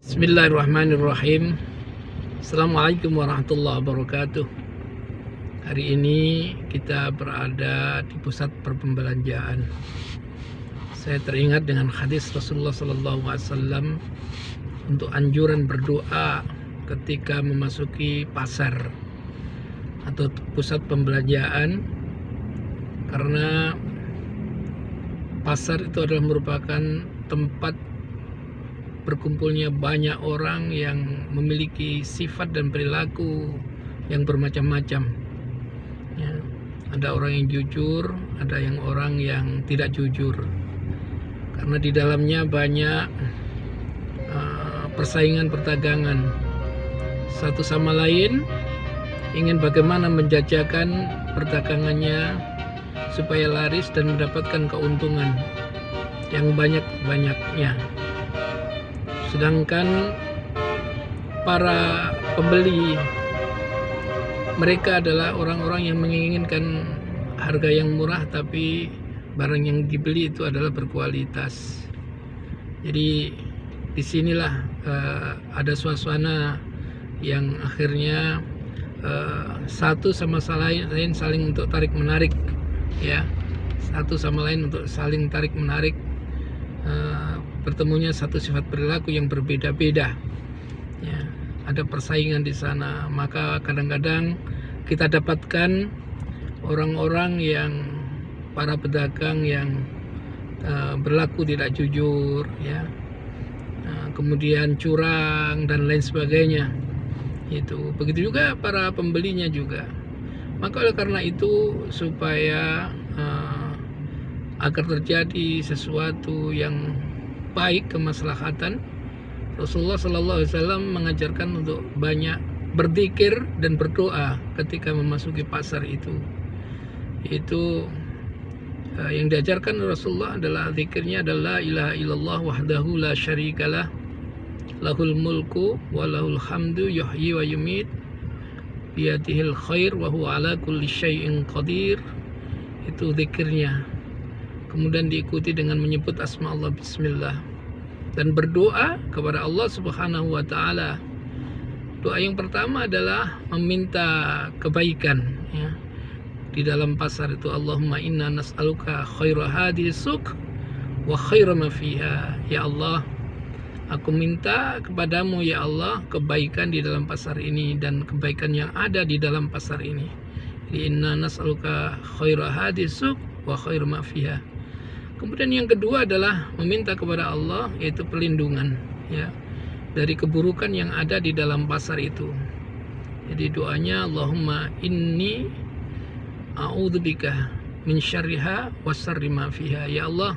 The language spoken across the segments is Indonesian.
Bismillahirrahmanirrahim. Assalamualaikum warahmatullahi wabarakatuh. Hari ini kita berada di pusat perbelanjaan. Saya teringat dengan hadis Rasulullah SAW untuk anjuran berdoa ketika memasuki pasar atau pusat pembelanjaan, karena pasar itu adalah merupakan tempat berkumpulnya banyak orang yang memiliki sifat dan perilaku yang bermacam-macam. Ya, ada orang yang jujur, ada yang orang yang tidak jujur. Karena di dalamnya banyak persaingan perdagangan. Satu sama lain ingin bagaimana menjajakan perdagangannya supaya laris dan mendapatkan keuntungan yang banyak-banyaknya. Sedangkan para pembeli, mereka adalah orang-orang yang menginginkan harga yang murah, tapi barang yang dibeli itu adalah berkualitas. Jadi disinilah ada suasana yang akhirnya satu sama lain saling untuk tarik menarik, ya, satu sama lain untuk saling tarik menarik. Bertemunya satu sifat perilaku yang berbeda-beda, ya, ada persaingan di sana. Maka kadang-kadang kita dapatkan orang-orang yang para pedagang yang berlaku tidak jujur, ya, kemudian curang dan lain sebagainya. Itu begitu juga para pembelinya juga. Maka oleh karena itu, supaya agar terjadi sesuatu yang baik, kemaslahatan, Rasulullah SAW mengajarkan untuk banyak berzikir dan berdoa ketika memasuki pasar itu. Itu yang diajarkan Rasulullah adalah zikirnya adalah la ilaha illallah wahdahu la syarikalah lahul mulku wa lahul hamdu yuhyi wa yumit biyadihil khair wa huwa ala kulli syai'in qadir. Itu zikirnya. Kemudian diikuti dengan menyebut asma Allah, bismillah, dan berdoa kepada Allah Subhanahu wa Ta'ala. Doa yang pertama adalah meminta kebaikan, ya, di dalam pasar itu. Allahumma inna nas'aluka khaira hadhihi suq wa khaira ma fiha. Ya Allah, aku minta kepadamu, ya Allah, kebaikan di dalam pasar ini dan kebaikan yang ada di dalam pasar ini. Inna nas'aluka khaira hadhihi suq wa khaira ma fiha. Kemudian yang kedua adalah meminta kepada Allah, yaitu perlindungan, ya, dari keburukan yang ada di dalam pasar itu. Jadi doanya, Allahumma inni a'udzubika min syarriha wa syarri ma fiha. Ya Allah,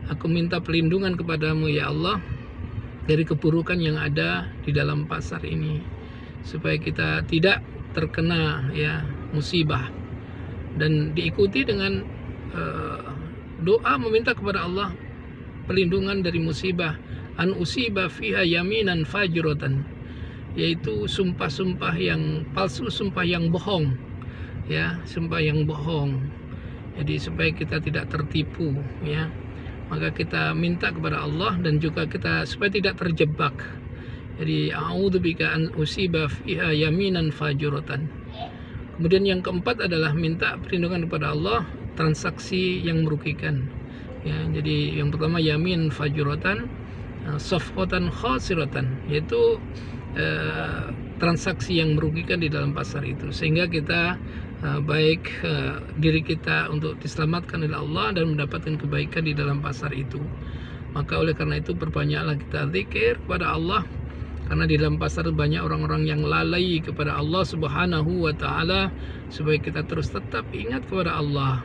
aku minta perlindungan kepadamu, ya Allah, dari keburukan yang ada di dalam pasar ini, supaya kita tidak terkena, ya, musibah. Dan diikuti dengan doa meminta kepada Allah perlindungan dari musibah, an usiba fiha yaminan fajratan, yaitu sumpah-sumpah yang palsu, sumpah yang bohong, ya, sumpah yang bohong. Jadi supaya kita tidak tertipu, ya, maka kita minta kepada Allah, dan juga kita supaya tidak terjebak. Jadi a'udzubika an usiba fiha yaminan fajratan. Kemudian yang keempat adalah minta perlindungan kepada Allah transaksi yang merugikan, ya. Jadi yang pertama yamin fajratan, safqatan khasiratan, yaitu transaksi yang merugikan di dalam pasar itu, sehingga kita baik diri kita untuk diselamatkan oleh Allah dan mendapatkan kebaikan di dalam pasar itu. Maka oleh karena itu perbanyaklah kita zikir kepada Allah, karena di dalam pasar banyak orang-orang yang lalai kepada Allah Subhanahu wa Ta'ala, supaya kita terus tetap ingat kepada Allah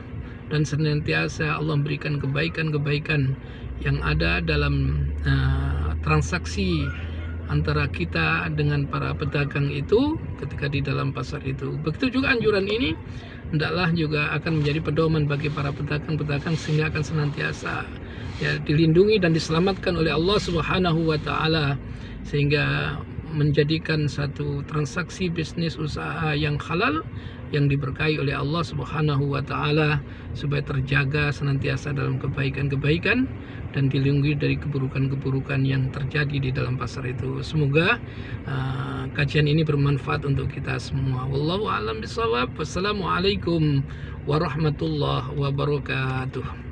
dan senantiasa Allah berikan kebaikan-kebaikan yang ada dalam transaksi antara kita dengan para pedagang itu ketika di dalam pasar itu. Begitu juga anjuran ini hendaklah juga akan menjadi pedoman bagi para pedagang-pedagang, sehingga akan senantiasa, ya, dilindungi dan diselamatkan oleh Allah Subhanahu wa Ta'ala, sehingga menjadikan satu transaksi bisnis usaha yang halal, yang diberkahi oleh Allah Subhanahu wa Ta'ala, supaya terjaga senantiasa dalam kebaikan-kebaikan dan dilindungi dari keburukan-keburukan yang terjadi di dalam pasar itu. Semoga kajian ini bermanfaat untuk kita semua. Wallahu a'lam bishawab. Wassalamualaikum warahmatullahi wabarakatuh.